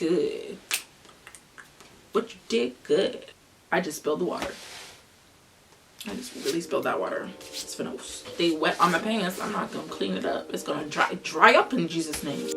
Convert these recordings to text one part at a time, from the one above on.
good. What you did good. I just spilled the water. I just really spilled that water. It's gonna stay wet on my pants. I'm not gonna clean it up. It's gonna dry up in Jesus' name.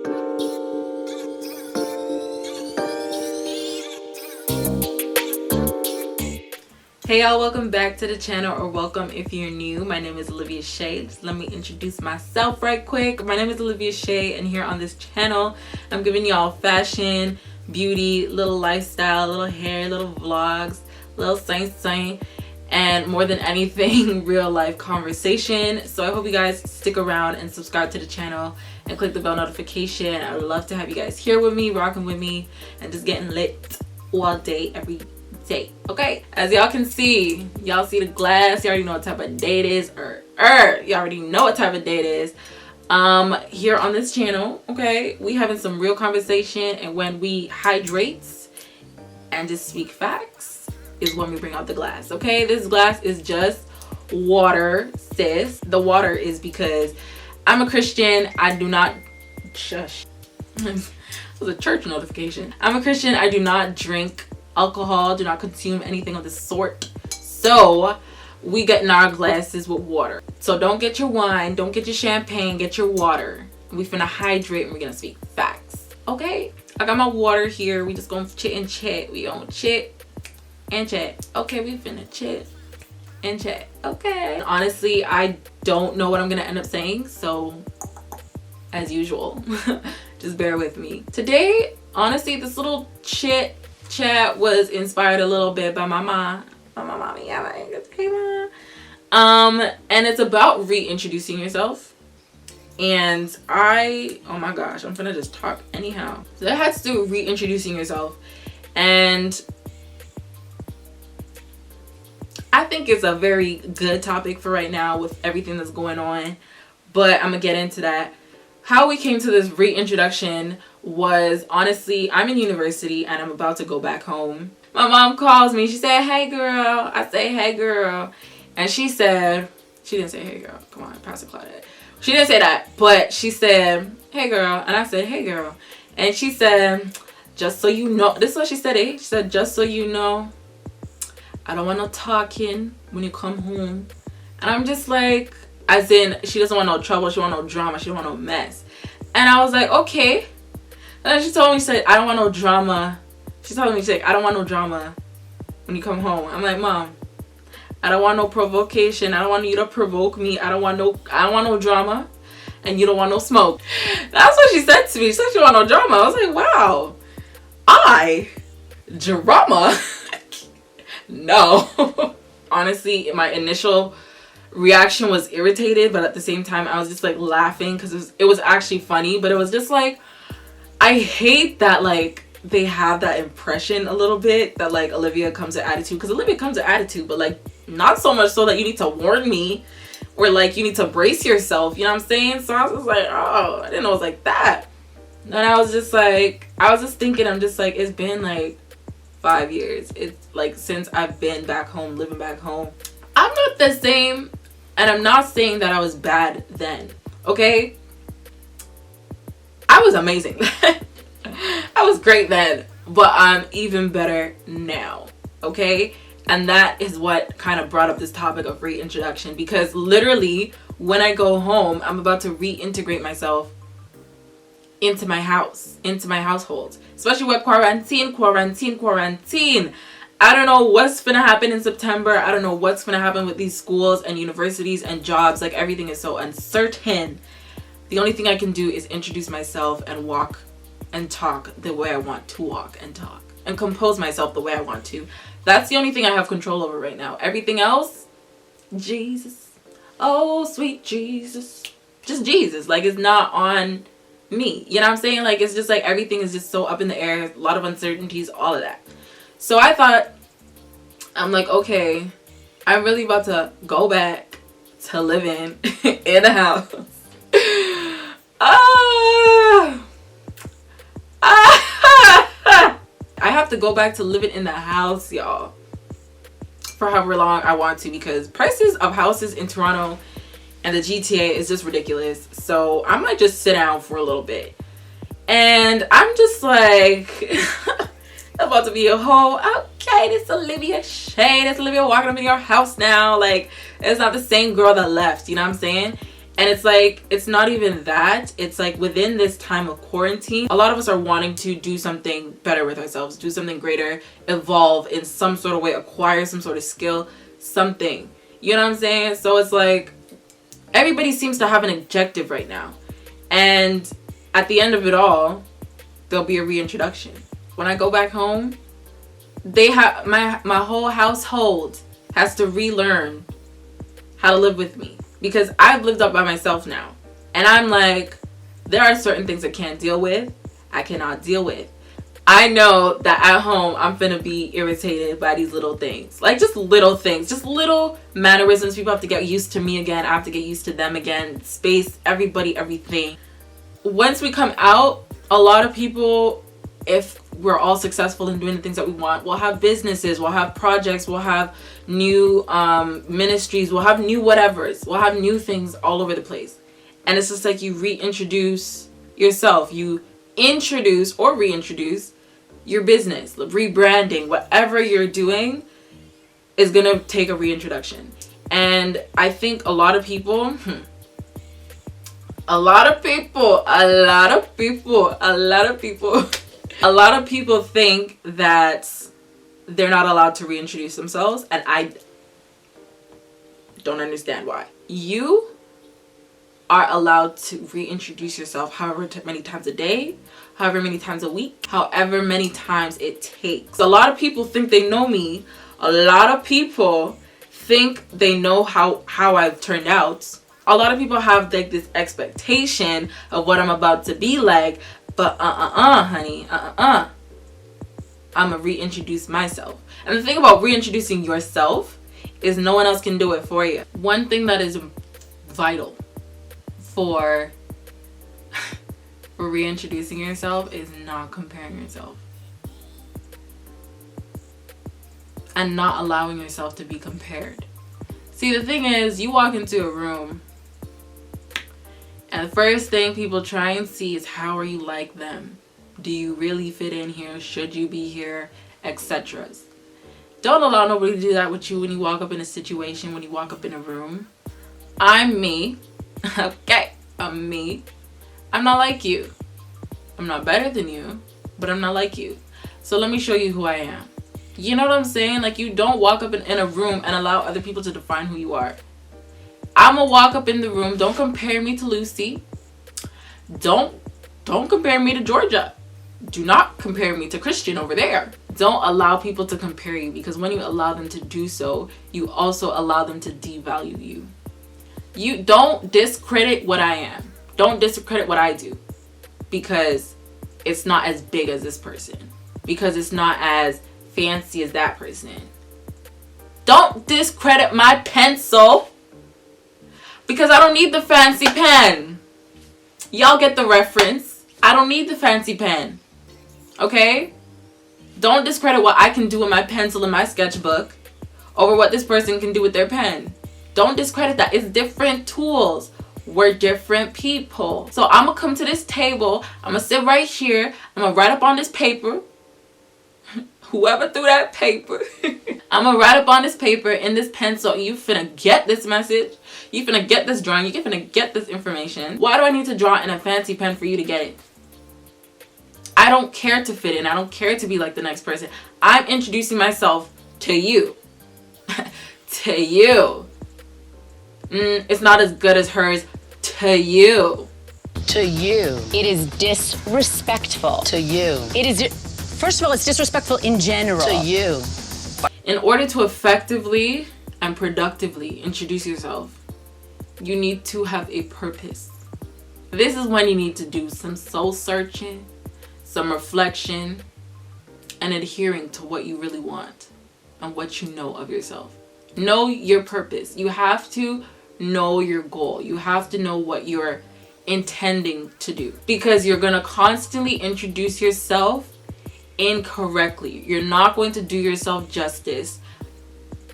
Hey y'all, welcome back to the channel, or welcome if you're new. My name is Olivia Shay. Just let me introduce myself right quick. My name is Olivia Shay, and here on this channel, I'm giving y'all fashion, beauty, little lifestyle, little hair, little vlogs, little saint, and more than anything, real life conversation. So I hope you guys stick around and subscribe to the channel and click the bell notification. I would love to have you guys here with me, rocking with me, and just getting lit all day, every day. Okay, as y'all can see, y'all see the glass, you already know what type of day it is, you already know what type of day it is. Here on this channel, okay, we having some real conversation, and when we hydrate and just speak facts is when we bring out the glass. Okay, this glass is just water, sis. The water is because I'm a Christian. I do not shush. It was a church notification. I'm a Christian. I do not drink alcohol, do not consume anything of the sort. So we get in our glasses with water. So don't get your wine, don't get your champagne, get your water. We finna hydrate and we're gonna speak facts. Okay, I got my water here. We just gonna chit and chat. We gonna chit and chat. Okay, we finna chit and chat. Okay, honestly, I don't know what I'm gonna end up saying, so as usual, just bear with me. Today, honestly, this little chat was inspired a little bit by my mom. And it's about reintroducing yourself. And oh my gosh, I'm gonna just talk anyhow. So that has to do with reintroducing yourself. And I think it's a very good topic for right now with everything that's going on. But I'm gonna get into that. How we came to this reintroduction was, honestly, I'm in university and I'm about to go back home. My mom calls me. She said, "Hey girl." I say, "Hey girl." And she said, she didn't say, "Hey girl." Come on, Pastor Claudette. She didn't say that, but she said, "Hey girl." And I said, "Hey girl." And she said, "Just so you know," this is what she said, eh? She said, "Just so you know, I don't want no talking when you come home." And I'm just like, as in, she doesn't want no trouble, she don't want no drama, she don't want no mess. And I was like, okay. And then she told me, she said, "I don't want no drama." She told me, she's like, "I don't want no drama when you come home." I'm like, "Mom, I don't want no provocation. I don't want you to provoke me. I don't want no drama, and you don't want no smoke." That's what she said to me. She said she don't want no drama. I was like, wow, drama? No. Honestly, my initial reaction was irritated, but at the same time I was just like laughing because it was actually funny. But it was just like, I hate that like they have that impression a little bit that like Olivia comes with attitude, because Olivia comes with attitude, but like not so much so that you need to warn me or like you need to brace yourself, you know what I'm saying? So I was just like, oh, I didn't know it was like that. And I was just like, I was just thinking, I'm just like, it's been like 5 years. It's like since I've been back home, living back home. I'm not the same, and I'm not saying that I was bad then, okay? I was amazing. I was great then, but I'm even better now, okay? And that is what kind of brought up this topic of reintroduction, because literally when I go home, I'm about to reintegrate myself into my house, into my household, especially with quarantine. I don't know what's gonna happen in September. I don't know what's gonna happen with these schools and universities and jobs. Like, everything is so uncertain. The only thing I can do is introduce myself and walk and talk the way I want to walk and talk, and compose myself the way I want to. That's the only thing I have control over right now. Everything else, Jesus, oh sweet Jesus, just Jesus. Like, it's not on me, you know what I'm saying? Like, it's just like everything is just so up in the air, a lot of uncertainties, all of that. So I thought, I'm like, okay, I'm really about to go back to living in a house. I have to go back to living in the house, y'all, for however long I want to, because prices of houses in Toronto and the GTA is just ridiculous. So I might just sit down for a little bit And I'm just like, about to be a whole, okay, this Olivia Shay, this Olivia walking up in your house now. Like, it's not the same girl that left, you know what I'm saying? And it's like, it's not even that. It's like within this time of quarantine, a lot of us are wanting to do something better with ourselves, do something greater, evolve in some sort of way, acquire some sort of skill, something. You know what I'm saying? So it's like, everybody seems to have an objective right now. And at the end of it all, there'll be a reintroduction. When I go back home, they have my whole household has to relearn how to live with me, because I've lived up by myself now. And I'm like, there are certain things I can't deal with. I cannot deal with. I know that at home I'm finna be irritated by these little things. Like, just little things, just little mannerisms. People have to get used to me again. I have to get used to them again. Space, everybody, everything. Once we come out, a lot of people, if we're all successful in doing the things that we want, we'll have businesses, we'll have projects, we'll have new ministries, we'll have new whatevers, we'll have new things all over the place. And it's just like, you reintroduce yourself, you introduce or reintroduce your business, rebranding, whatever you're doing is gonna take a reintroduction. And I think a lot of people think that they're not allowed to reintroduce themselves, and I don't understand why. You are allowed to reintroduce yourself however many times a day, however many times a week, however many times it takes. A lot of people think they know me. A lot of people think they know how I've turned out. A lot of people have like this expectation of what I'm about to be like, but honey, I'ma reintroduce myself. And the thing about reintroducing yourself is no one else can do it for you. One thing that is vital for reintroducing yourself is not comparing yourself. And not allowing yourself to be compared. See, the thing is, you walk into a room and the first thing people try and see is, how are you like them? Do you really fit in here? Should you be here? Etc. Don't allow nobody to do that with you when you walk up in a situation, when you walk up in a room. I'm me. Okay, I'm me. I'm not like you. I'm not better than you, but I'm not like you. So let me show you who I am. You know what I'm saying? Like, you don't walk up in a room and allow other people to define who you are. I'm gonna walk up in the room. Don't compare me to Lucy. Don't compare me to Georgia. Do not compare me to Christian over there. Don't allow people to compare you, because when you allow them to do so, you also allow them to devalue you. You don't discredit what I am. Don't discredit what I do, because it's not as big as this person, because it's not as fancy as that person. Don't discredit my pencil, because I don't need the fancy pen. Y'all get the reference. I don't need the fancy pen. Okay? Don't discredit what I can do with my pencil and my sketchbook over what this person can do with their pen. Don't discredit that. It's different tools. We're different people. So I'm gonna come to this table. I'm gonna sit right here. I'm gonna write up on this paper. Whoever threw that paper. I'm gonna write up on this paper in this pencil. You finna get this message. You finna get this drawing. You finna get this information. Why do I need to draw in a fancy pen for you to get it? I don't care to fit in. I don't care to be like the next person. I'm introducing myself to you. To you. It's not as good as hers. To you. To you. It is disrespectful. To you. It is, first of all, it's disrespectful in general. To you. In order to effectively and productively introduce yourself, you need to have a purpose. This is when you need to do some soul searching, some reflection, and adhering to what you really want and what you know of yourself. Know your purpose. You have to know your goal. You have to know what you're intending to do, because you're going to constantly introduce yourself incorrectly. You're not going to do yourself justice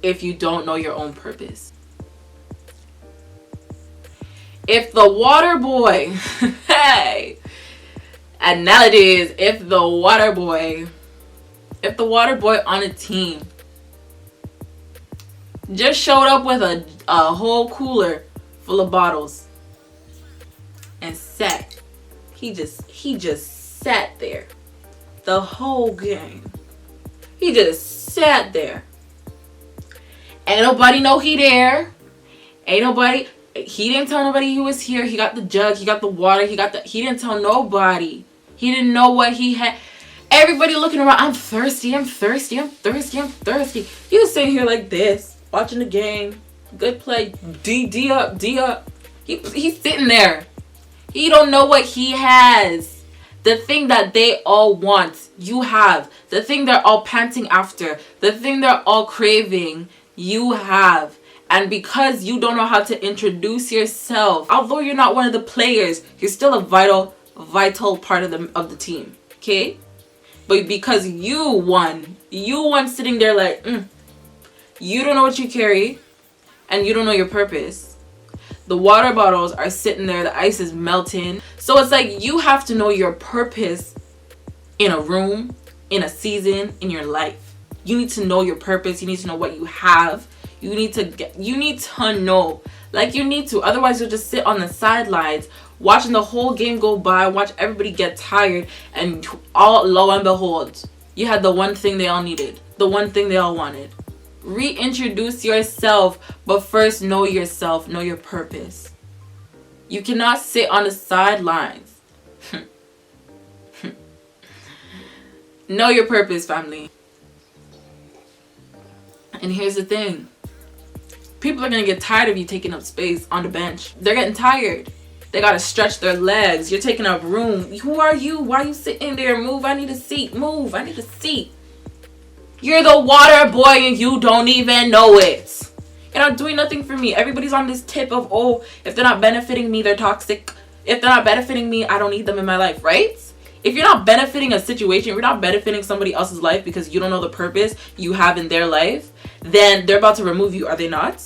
if you don't know your own purpose. If the water boy, hey, Analogies. If the water boy on a team just showed up with a whole cooler full of bottles and he just sat there the whole game. He just sat there. Ain't nobody know he there. He didn't tell nobody he was here. He got the jug, he got the water, he didn't tell nobody. He didn't know what he had. Everybody looking around, I'm thirsty. You sitting here like this, watching the game. Good play. D up. He's sitting there. He don't know what he has. The thing that they all want, you have. The thing they're all panting after, the thing they're all craving, you have. And because you don't know how to introduce yourself, although you're not one of the players, you're still a vital part of the team. Okay? But because you won sitting there like, you don't know what you carry, and you don't know your purpose. The water bottles are sitting there, the ice is melting. So it's like you have to know your purpose in a room, in a season, in your life. You need to know your purpose. You need to know what you have. You need to know. Like you need to. Otherwise you'll just sit on the sidelines watching the whole game go by, watch everybody get tired, and all lo and behold, you had the one thing they all needed, the one thing they all wanted. Reintroduce yourself, but first know yourself, know your purpose. You cannot sit on the sidelines. Know your purpose, family. And here's the thing. People are going to get tired of you taking up space on the bench. They're getting tired. They got to stretch their legs. You're taking up room. Who are you? Why are you sitting there? Move. I need a seat. Move. I need a seat. You're the water boy and you don't even know it. You're not doing nothing for me. Everybody's on this tip of, oh, if they're not benefiting me, they're toxic. If they're not benefiting me, I don't need them in my life, right? If you're not benefiting a situation, if you're not benefiting somebody else's life because you don't know the purpose you have in their life, then they're about to remove you, are they not?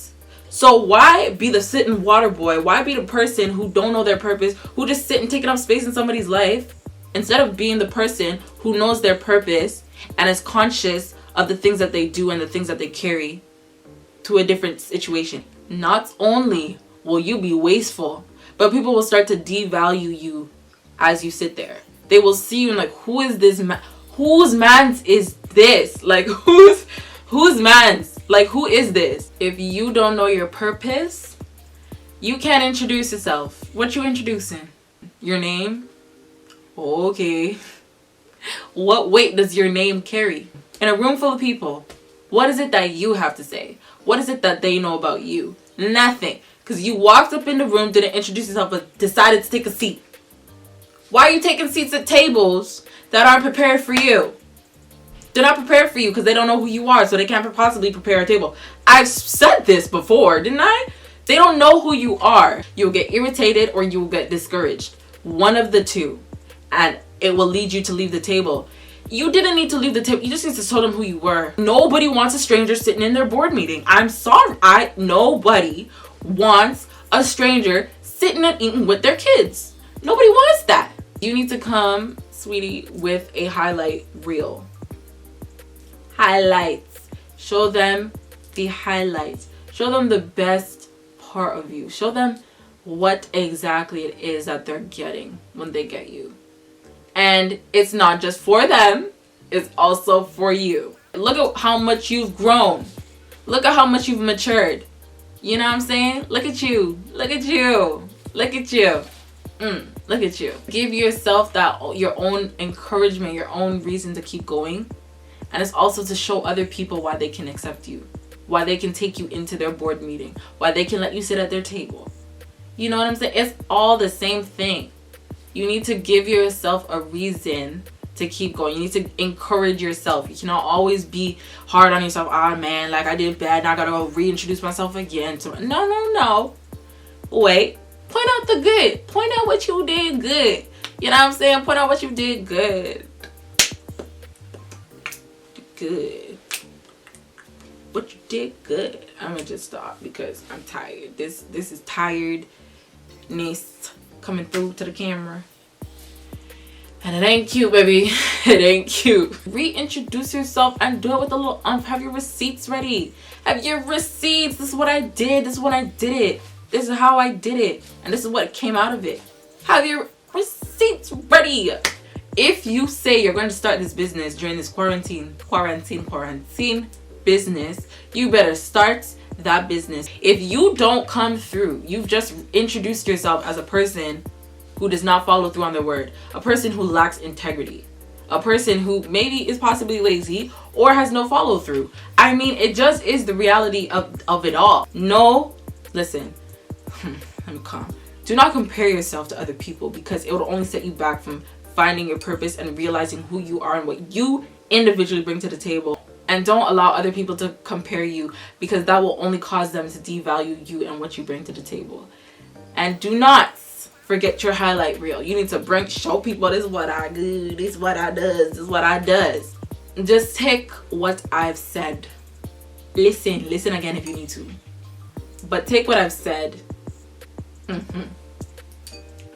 So why be the sitting water boy? Why be the person who don't know their purpose, who just sit and taking up space in somebody's life, instead of being the person who knows their purpose and is conscious of the things that they do and the things that they carry to a different situation? Not only will you be wasteful, but people will start to devalue you as you sit there. They will see you and like, who is this man? Whose man's is this? Like, whose man's? Like, who is this? If you don't know your purpose, you can't introduce yourself. What you introducing? Your name? Okay. What weight does your name carry? In a room full of people, what is it that you have to say? What is it that they know about you? Nothing. Because you walked up in the room, didn't introduce yourself, but decided to take a seat. Why are you taking seats at tables that aren't prepared for you? They're not prepared for you because they don't know who you are, so they can't possibly prepare a table. I've said this before, didn't I? They don't know who you are. You'll get irritated or you will get discouraged. One of the two. And it will lead you to leave the table. You didn't need to leave the table. You just need to tell them who you were. Nobody wants a stranger sitting in their board meeting. I'm sorry. Nobody wants a stranger sitting and eating with their kids. Nobody wants that. You need to come, sweetie, with a highlight reel. Highlights. Show them the highlights. Show them the best part of you. Show them what exactly it is that they're getting when they get you. And it's not just for them, it's also for you. Look at how much you've grown. Look at how much you've matured. You know what I'm saying? Look at you. Look at you. Look at you. Look at you. Give yourself your own encouragement, your own reason to keep going. And it's also to show other people why they can accept you, why they can take you into their board meeting, why they can let you sit at their table. You know what I'm saying? It's all the same thing. You need to give yourself a reason to keep going. You need to encourage yourself. You cannot always be hard on yourself. Ah, man, like I did bad. Now I gotta go reintroduce myself again. No. Wait. Point out the good. Point out what you did good. You know what I'm saying? Point out what you did good. Good. What you did good. I'm gonna just stop because I'm tired. This is tiredness coming through to the camera. And it ain't cute, baby. It ain't cute. Reintroduce yourself and do it with a little have your receipts ready. Have your receipts. This is what I did. This is when I did it. This is how I did it. And this is what came out of it. Have your receipts ready. If you say you're going to start this business during this quarantine business, you better start that business. If you don't come through, you've just introduced yourself as a person who does not follow through on their word, a person who lacks integrity, a person who maybe is possibly lazy or has no follow through. I mean, it just is the reality of it all. No, listen, I'm calm. Do not compare yourself to other people, because it will only set you back from finding your purpose and realizing who you are and what you individually bring to the table. And don't allow other people to compare you, because that will only cause them to devalue you and what you bring to the table. And do not forget your highlight reel. You need to show people, this is what I do, this is what I does, this is what I does. Just take what I've said. Listen again if you need to. But take what I've said and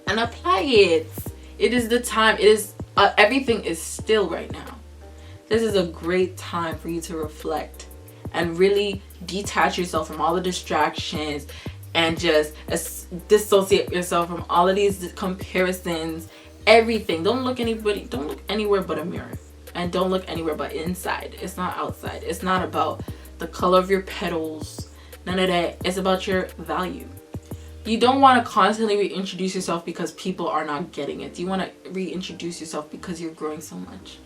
apply it. It is the time. It is everything is still right now. This is a great time for you to reflect and really detach yourself from all the distractions and just dissociate yourself from all of these comparisons, everything. Don't look anywhere but a mirror, and don't look anywhere but inside. It's not outside. It's not about the color of your petals, none of that. It's about your value. You don't want to constantly reintroduce yourself because people are not getting it. You want to reintroduce yourself because you're growing so much.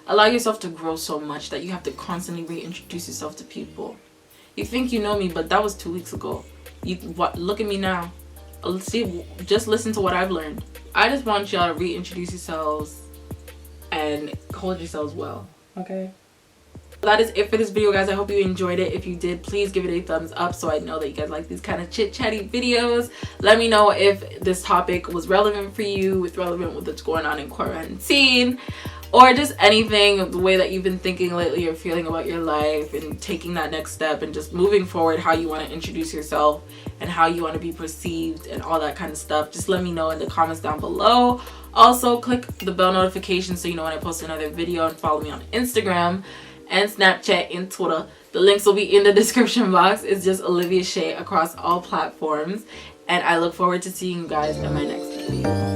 Allow yourself to grow so much that you have to constantly reintroduce yourself to people. You think you know me, but that was 2 weeks ago. Look at me now. Just listen to what I've learned. I just want y'all to reintroduce yourselves and hold yourselves well, okay? That is it for this video, guys. I hope you enjoyed it. If you did, please give it a thumbs up so I know that you guys like these kind of chit-chatty videos. Let me know if this topic was relevant for you, it's relevant with what's going on in quarantine, or just anything, the way that you've been thinking lately or feeling about your life and taking that next step and just moving forward, how you want to introduce yourself and how you want to be perceived and all that kind of stuff. Just let me know in the comments down below. Also, click the bell notification so you know when I post another video, and follow me on Instagram and Snapchat and Twitter. The links will be in the description box. It's just Olivia Shay across all platforms, and I look forward to seeing you guys in my next video.